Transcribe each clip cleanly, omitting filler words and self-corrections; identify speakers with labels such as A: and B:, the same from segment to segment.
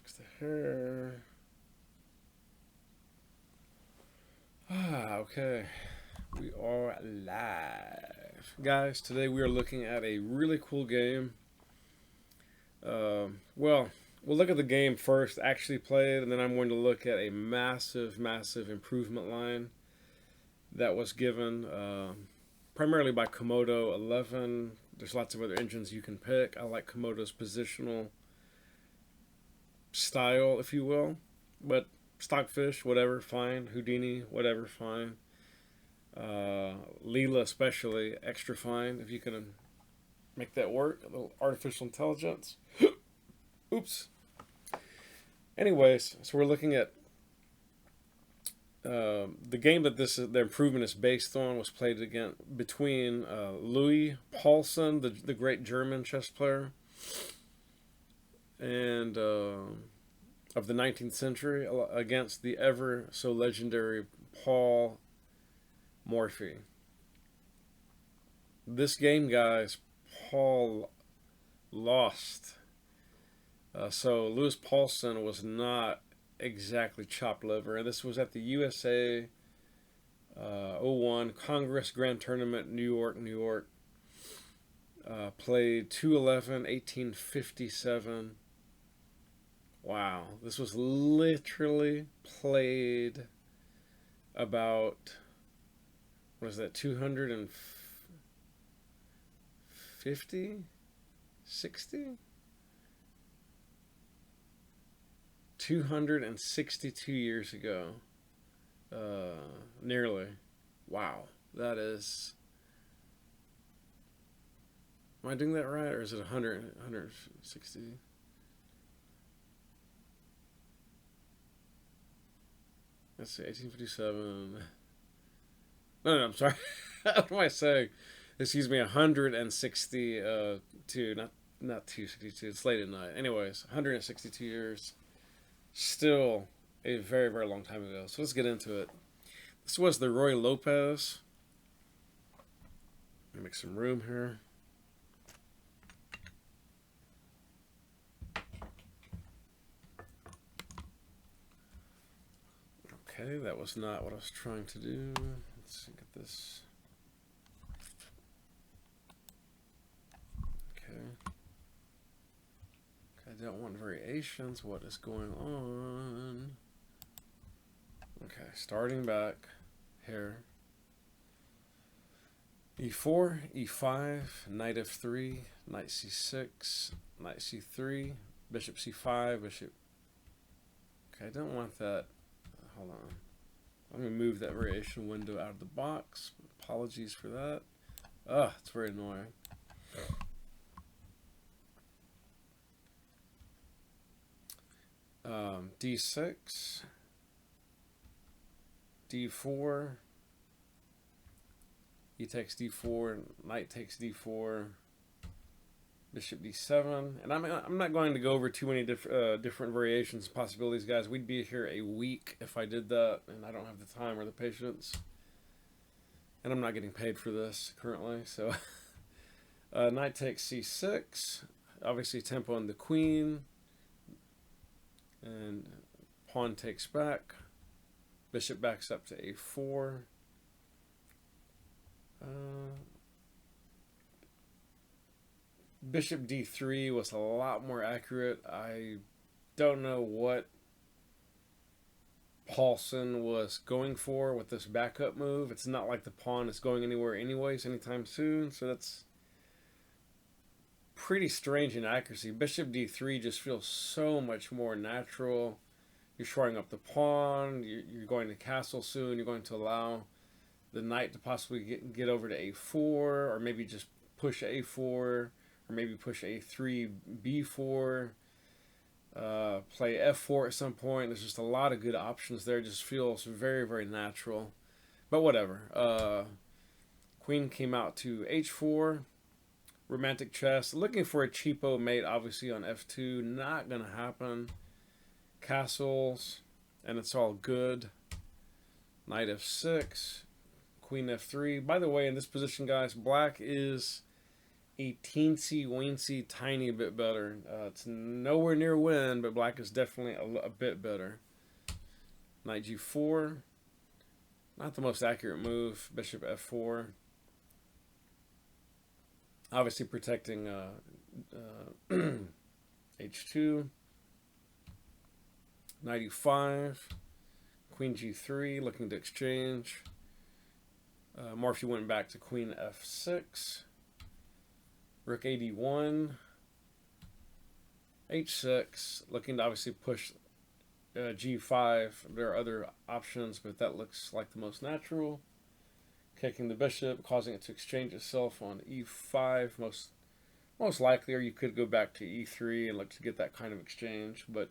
A: Fix the hair. Okay. We are live. Guys, today we are looking at a really cool game. Well, we'll look at the game first, actually play it, and then I'm going to look at a massive, massive improvement line that was given primarily by Komodo 11. There's lots of other engines you can pick. I like Komodo's positional style, if you will. But Stockfish, whatever, fine. Houdini, whatever, fine. Leela, especially, extra fine if you can make that work. A little artificial intelligence. Oops. Anyways, so we're looking at the game that the improvement is based on was played again between Louis Paulsen, the great German chess player, and of the 19th century, against the ever so legendary Paul Morphy. This game, guys, Paul lost. So Louis Paulsen was not exactly chopped liver. And this was at the USA 01 Congress Grand Tournament, New York, New York. Played 2/11/1857. Wow, this was literally played about, what is that, 250? 60? 262 years ago. Nearly. Wow, that is... Am I doing that right, or is it 160? Let's see, 1857. No, I'm sorry. What am I saying? Excuse me, 162. Not 262. It's late at night. Anyways, 162 years. Still a very, very long time ago. So let's get into it. This was the Ruy Lopez. Let me make some room here. Okay, that was not what I was trying to do. Let's get this. Okay. I don't want variations. What is going on? Okay, starting back here. E4, E5, knight F3, knight C6, knight C3, bishop C5, bishop. Okay, I don't want that. Hold on. Let me move that variation window out of the box. Apologies for that. Ugh, it's very annoying. D6, D4, he takes D4, knight takes D4, bishop D7, and I'm not going to go over too many different variations and possibilities, guys. We'd be here a week if I did that, and I don't have the time or the patience, and I'm not getting paid for this currently. So knight takes C6, obviously tempo on the queen, and pawn takes back, bishop backs up to A4. Bishop D3 was a lot more accurate. I don't know what Paulsen was going for with this backup move. It's not like the pawn is going anywhere anyways anytime soon, so that's pretty strange inaccuracy. Bishop D3 just feels so much more natural. You're shoring up the pawn, you're going to castle soon, you're going to allow the knight to possibly get over to A4, or maybe just push A4, or maybe push A3, B4, play F4 at some point. There's just a lot of good options there. It just feels very, very natural. But whatever. Queen came out to H4. Romantic chess. Looking for a cheapo mate, obviously, on F2. Not going to happen. Castles. And it's all good. Knight F6. Queen F3. By the way, in this position, guys, black is a teensy weensy tiny bit better. It's nowhere near win, but black is definitely a bit better. Knight g4. Not the most accurate move. Bishop f4. Obviously protecting h2. Knight e5. Queen g3, looking to exchange. Morphy went back to queen f6. Rook ad1. h6, looking to obviously push g5. There are other options, but that looks like the most natural. Kicking the bishop, causing it to exchange itself on e5, most likely, or you could go back to e3 and look to get that kind of exchange, but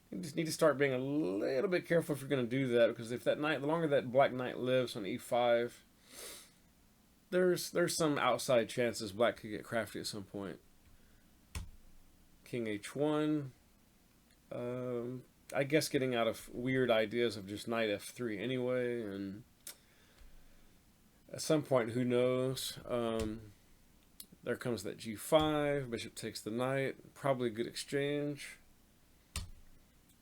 A: you just need to start being a little bit careful if you're going to do that, because if that knight, the longer that black knight lives on e5, there's some outside chances black could get crafty at some point. King h1. I guess getting out of weird ideas of just knight f3 anyway, and at some point, who knows? There comes that g5. Bishop takes the knight. Probably a good exchange.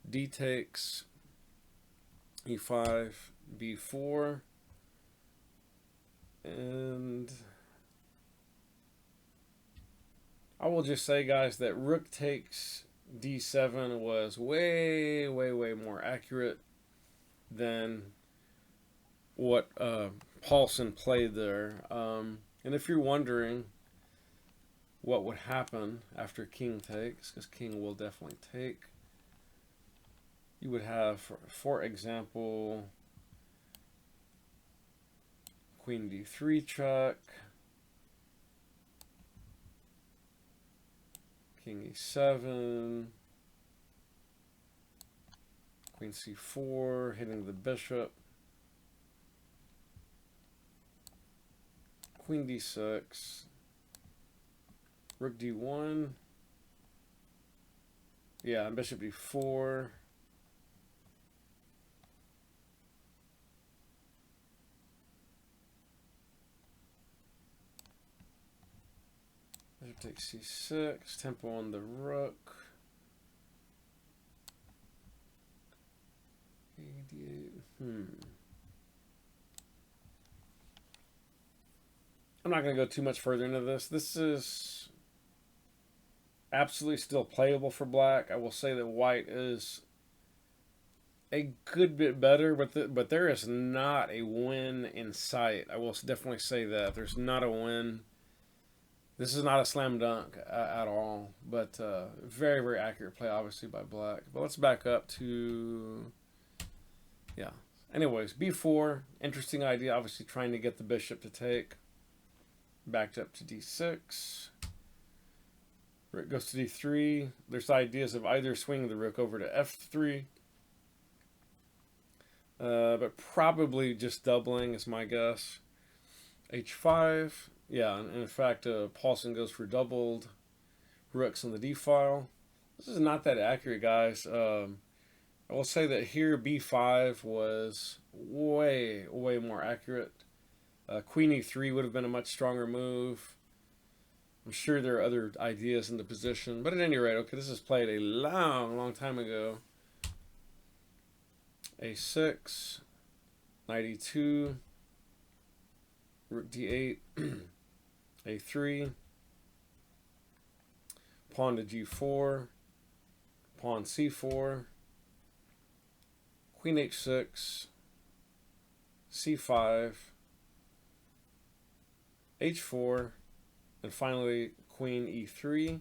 A: D takes. e5, b4. And I will just say, guys, that rook takes d7 was way, way, way more accurate than what Paulsen played there. And if you're wondering what would happen after king takes, because king will definitely take, you would have, for example, queen d3 check, king e7, queen c4, hitting the bishop, queen d6, rook d1, yeah, and bishop d4, bishop takes c6, tempo on the rook, d8, I'm not going to go too much further into this. This is absolutely still playable for black. I will say that white is a good bit better, but there is not a win in sight. I will definitely say that. There's not a win. This is not a slam dunk at all, but very, very accurate play, obviously, by black. But let's back up to, yeah. Anyways, b4, interesting idea, obviously trying to get the bishop to take. Backed up to d6. Rook goes to d3. There's ideas of either swinging the rook over to f3. But probably just doubling is my guess. h5. Yeah, and in fact, Paulsen goes for doubled rooks on the d file. This is not that accurate, guys. I will say that here b5 was way, way more accurate. Queen e3 would have been a much stronger move. I'm sure there are other ideas in the position, but at any rate, okay, this is played a long, long time ago. a6, knight e2, rook d8, a3, pawn to g4, pawn c4, queen h6, c5, h4, and finally queen e3,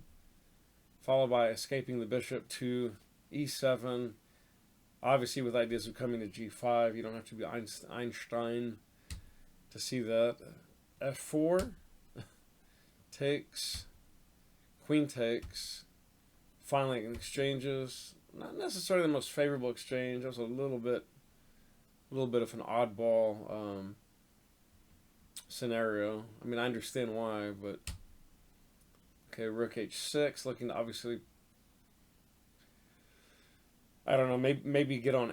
A: followed by escaping the bishop to e7. Obviously, with ideas of coming to g5, you don't have to be Einstein to see that. f4 takes, queen takes, finally exchanges. Not necessarily the most favorable exchange. That was a little bit of an oddball scenario. I mean, I understand why, but okay, rook h6, looking to obviously, I don't know, maybe get on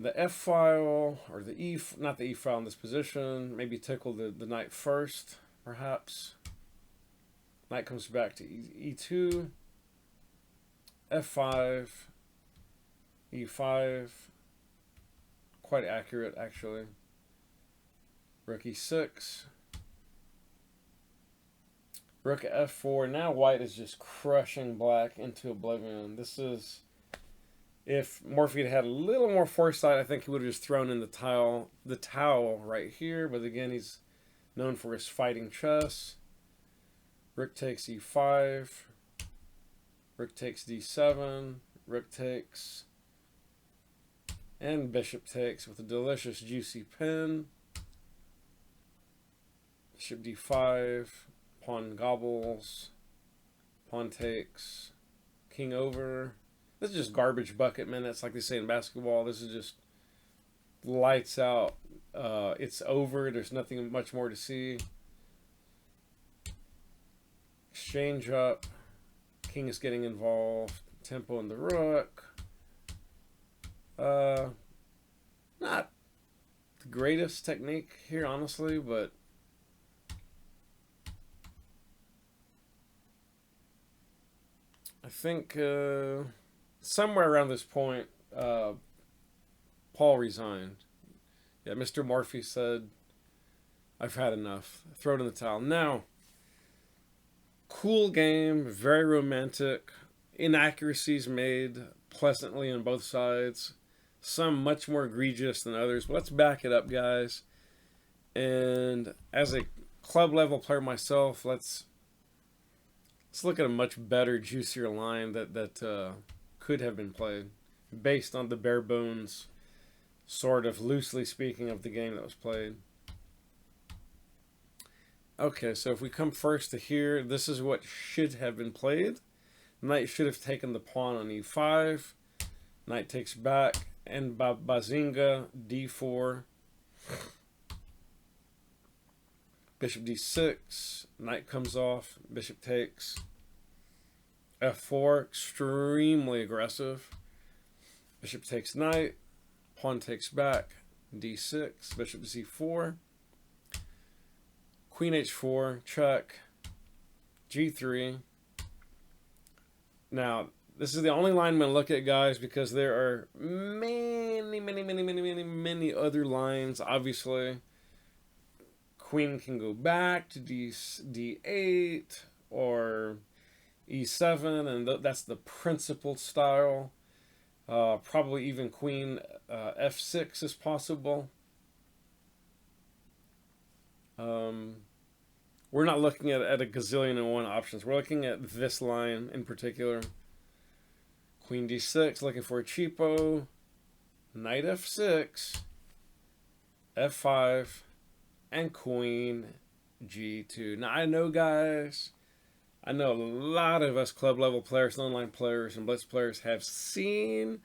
A: the f file or the not the e file in this position. Maybe tickle the knight first, perhaps. Knight comes back to E2, F5, E5. Quite accurate, actually. Rook E6. Rook F4. Now white is just crushing black into oblivion. This is... If Morphy had had a little more foresight, I think he would have just thrown in the towel right here. But again, he's known for his fighting chess. Rook takes E5. Rook takes D7. Rook takes. And bishop takes with a delicious juicy pin. Bishop D5. Pawn gobbles. Pawn takes. King over. This is just garbage bucket minutes, like they say in basketball. This is just lights out. It's over. There's nothing much more to see. Exchange up. King is getting involved. Tempo in the rook. Not the greatest technique here, honestly, but I think somewhere around this point, Paul resigned. Yeah, Mr. Morphy said, I've had enough. Throw it in the towel. Now, cool game, very romantic. Inaccuracies made pleasantly on both sides. Some much more egregious than others. But let's back it up, guys. And as a club level player myself, let's look at a much better, juicier line that could have been played based on the bare bones, sort of loosely speaking, of the game that was played. Okay, so if we come first to here, this is what should have been played. Knight should have taken the pawn on E5. Knight takes back, and Bazinga, D4. Bishop D6. Knight comes off. Bishop takes. F4, extremely aggressive. Bishop takes knight. Pawn takes back. D6. Bishop C4. Queen H4, check. G3. Now, this is the only line I'm going to look at, guys, because there are many other lines. Obviously, queen can go back to D8 or E7, and that's the principal style. Probably even queen F6 is possible. We're not looking at a gazillion and one options. We're looking at this line in particular. Queen D6, looking for a cheapo. Knight F6, F5, and Queen G2. Now, I know, guys, I know a lot of us club level players, online players, and blitz players have seen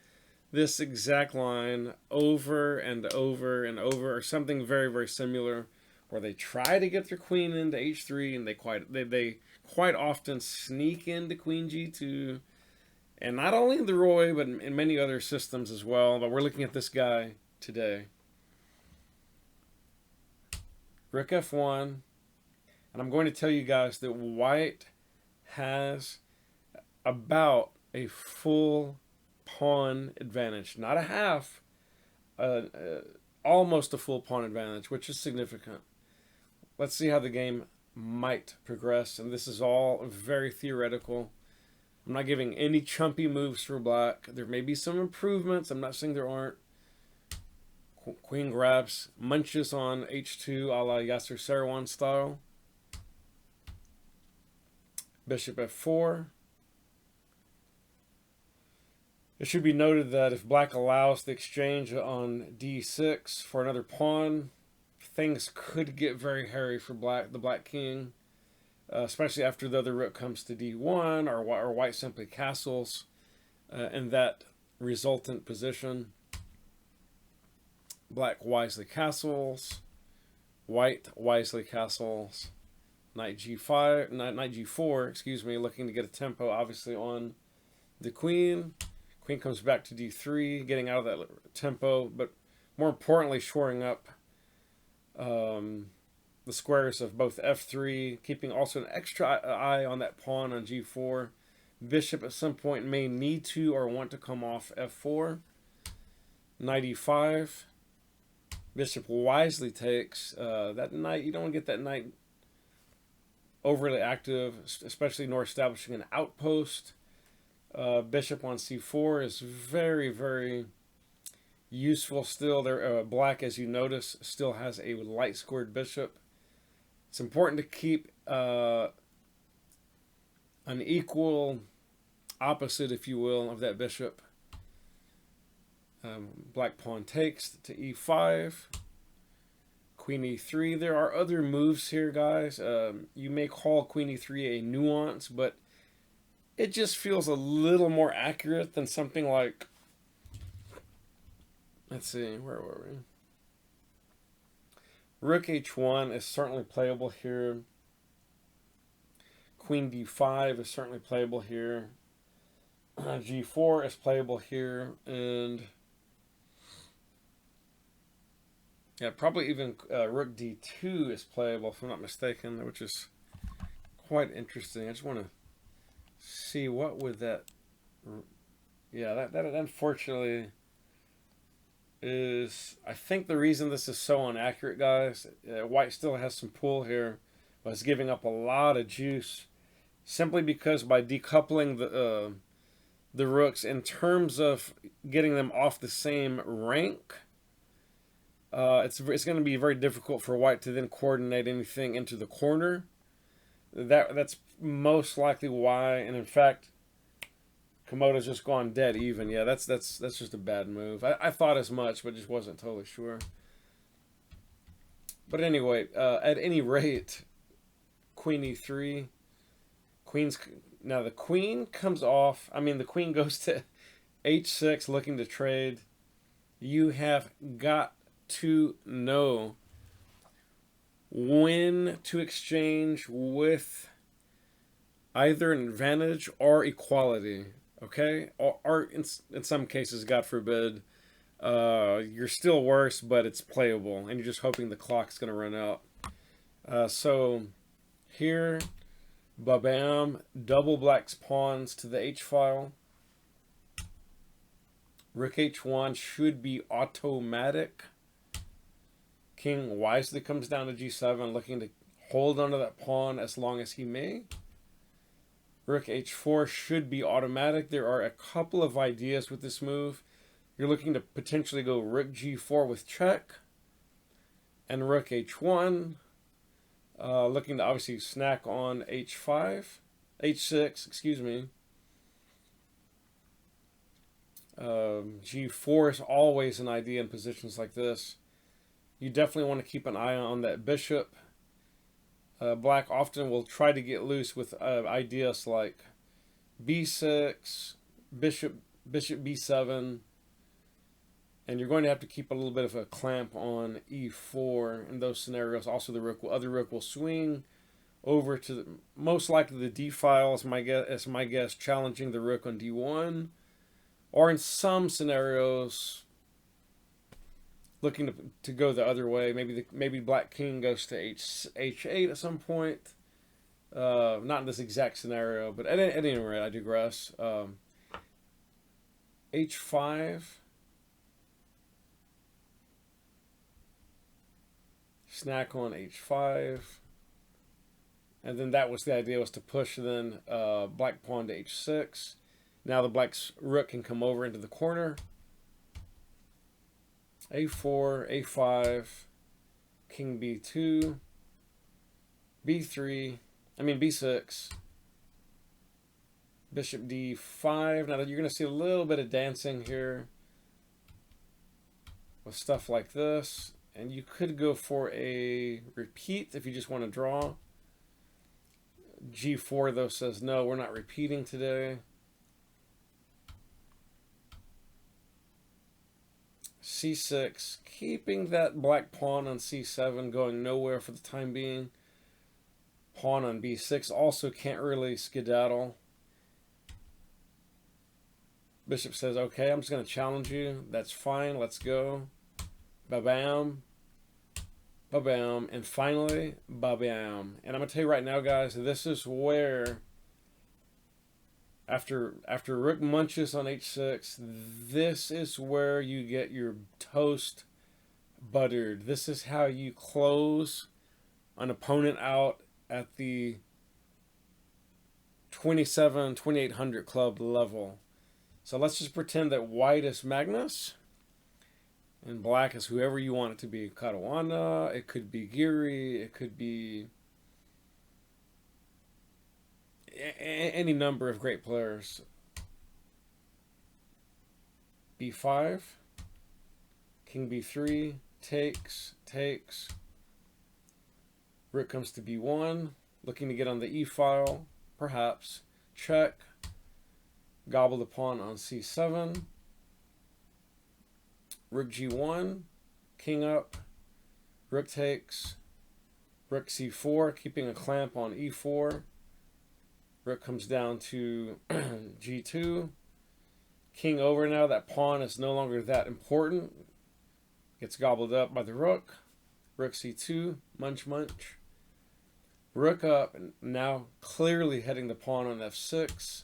A: this exact line over and over and over, or something very, very similar, where they try to get their queen into H3, and they quite often sneak into Queen G2, and not only in the Roy, but in many other systems as well. But we're looking at this guy today. Rook F1, and I'm going to tell you guys that white has about a full pawn advantage, not a half, almost a full pawn advantage, which is significant. Let's see how the game might progress, and this is all very theoretical. I'm not giving any chumpy moves for black. There may be some improvements. I'm not saying there aren't. Queen grabs, munches on H2 a la Yasser Seirawan style. Bishop F4. It should be noted that if black allows the exchange on D6 for another pawn, things could get very hairy for black, the black king, especially after the other rook comes to D1, or white simply castles in that resultant position. Black wisely castles, white wisely castles. Knight G5, Knight G4, excuse me, looking to get a tempo obviously on the queen. Queen comes back to D3, getting out of that tempo, but more importantly, shoring up the the squares of both f3, keeping also an extra eye on that pawn on g4. Bishop at some point may need to or want to come off f4. Knight e5. Bishop wisely takes. That knight, you don't want to get that knight overly active, especially nor establishing an outpost. Bishop on c4 is very, very useful still. There, black, as you notice, still has a light scored bishop. It's important to keep an equal opposite, if you will, of that bishop. Black pawn takes to e5. Queen e3. There are other moves here, guys. You may call queen e3 a nuance, but it just feels a little more accurate than something like, let's see, where were we? Rook h1 is certainly playable here. Queen d5 is certainly playable here. G4 is playable here, and yeah, probably even Rook d2 is playable, if I'm not mistaken, which is quite interesting. I just want to see what would that... Yeah, that unfortunately is... I think the reason this is so inaccurate, guys, white still has some pull here, but it's giving up a lot of juice, simply because by decoupling the rooks, in terms of getting them off the same rank, it's going to be very difficult for white to then coordinate anything into the corner. That's most likely why, and in fact, Komodo's just gone dead even. Yeah, that's just a bad move. I thought as much, but just wasn't totally sure. But anyway, at any rate, queen e3, now the queen comes off. I mean, the queen goes to h6, looking to trade. You have got to know when to exchange with either an advantage or equality, okay? Or in some cases, God forbid, you're still worse, but it's playable, and you're just hoping the clock's going to run out. So here, ba-bam, double black's pawns to the h-file. Rook h1 should be automatic. King wisely comes down to g7, looking to hold onto that pawn as long as he may. Rook h4 should be automatic. There are a couple of ideas with this move. You're looking to potentially go rook g4 with check, and rook h1. Looking to obviously snack on h6, excuse me. G4 is always an idea in positions like this. You definitely want to keep an eye on that bishop. Black often will try to get loose with ideas like b6, bishop b7, and you're going to have to keep a little bit of a clamp on e4 in those scenarios. Also, the other rook will swing over to most likely the d file, as my guess, challenging the rook on d1, or in some scenarios looking to go the other way. Maybe black king goes to h8 at some point. Not in this exact scenario, but at any rate, I digress. h5. Snack on h5. And then that was the idea, was to push then black pawn to h6. Now the black's rook can come over into the corner. a4, a5, king b2, b6, bishop d5. Now you're going to see a little bit of dancing here with stuff like this. And you could go for a repeat if you just want to draw. G4, though, says, no, we're not repeating today. C6, keeping that black pawn on C7, going nowhere for the time being. Pawn on B6 also can't really skedaddle. Bishop says, okay, I'm just going to challenge you. That's fine, let's go. Ba-bam. ba-bam, and finally, ba-bam. And I'm going to tell you right now, guys, this is where, after rook munches on h6, this is where you get your toast buttered. This is how you close an opponent out at the 2,800 club level. So let's just pretend that white is Magnus and black is whoever you want it to be. Caruana, it could be Giri, it could be any number of great players. b5, king b3, takes, rook comes to b1, looking to get on the e-file, perhaps, check, gobble the pawn on c7, rook g1, king up, rook takes, rook c4, keeping a clamp on e4, rook comes down to g2, king over now. That pawn is no longer that important, gets gobbled up by the rook, rook c2, munch, rook up, and now clearly heading the pawn on f6,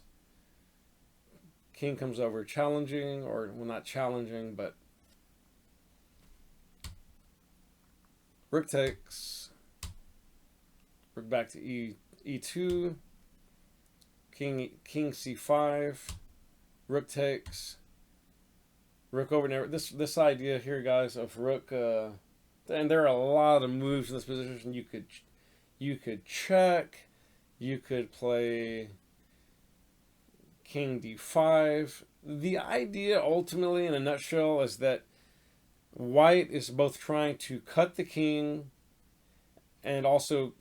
A: king comes over challenging, or well, not challenging, but rook takes, rook back to e2, king c5, rook takes, rook over there. This idea here, guys, of rook, and there are a lot of moves in this position. You could check, you could play king d5. The idea, ultimately, in a nutshell, is that white is both trying to cut the king and also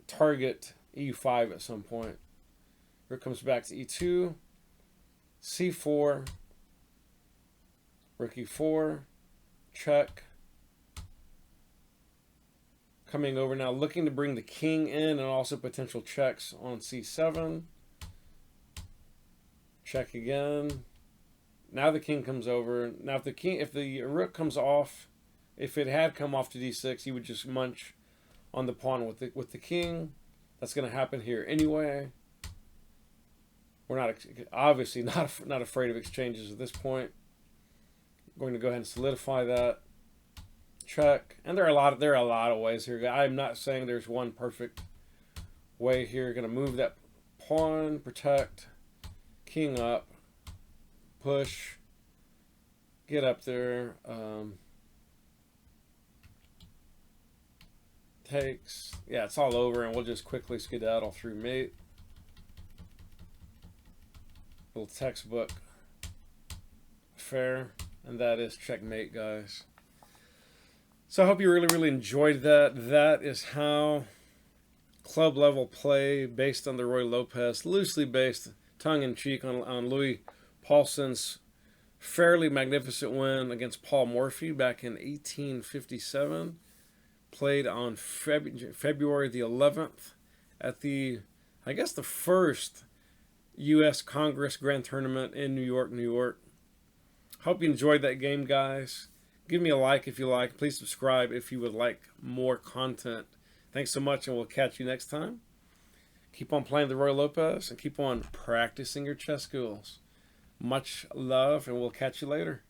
A: target e5 at some point. Rook comes back to e2, c4, rook e4, check. Coming over now, looking to bring the king in, and also potential checks on c7. Check again. Now the king comes over. Now if the rook comes off, if it had come off to d6, you would just munch on the pawn with the king. That's going to happen here anyway. We're not obviously not afraid of exchanges at this point. Going to go ahead and solidify that. Check. And there are a lot of ways here. I'm not saying there's one perfect way here. Going to move that pawn, protect, king up, push, get up there, takes. Yeah, it's all over, and we'll just quickly skedaddle through mate. Little textbook affair, and that is checkmate, guys. So I hope you really enjoyed that. That is how club level play based on the Ruy Lopez, loosely based, tongue-in-cheek, on Louis Paulsen's fairly magnificent win against Paul Morphy back in 1857. Played on February the 11th at the, I guess, the first U.S. Congress Grand Tournament in New York. Hope you enjoyed that game, guys. Give me a like if you like. Please subscribe if you would like more content. Thanks so much, and we'll catch you next time. Keep on playing the Ruy Lopez and keep on practicing your chess skills. Much love, and we'll catch you later.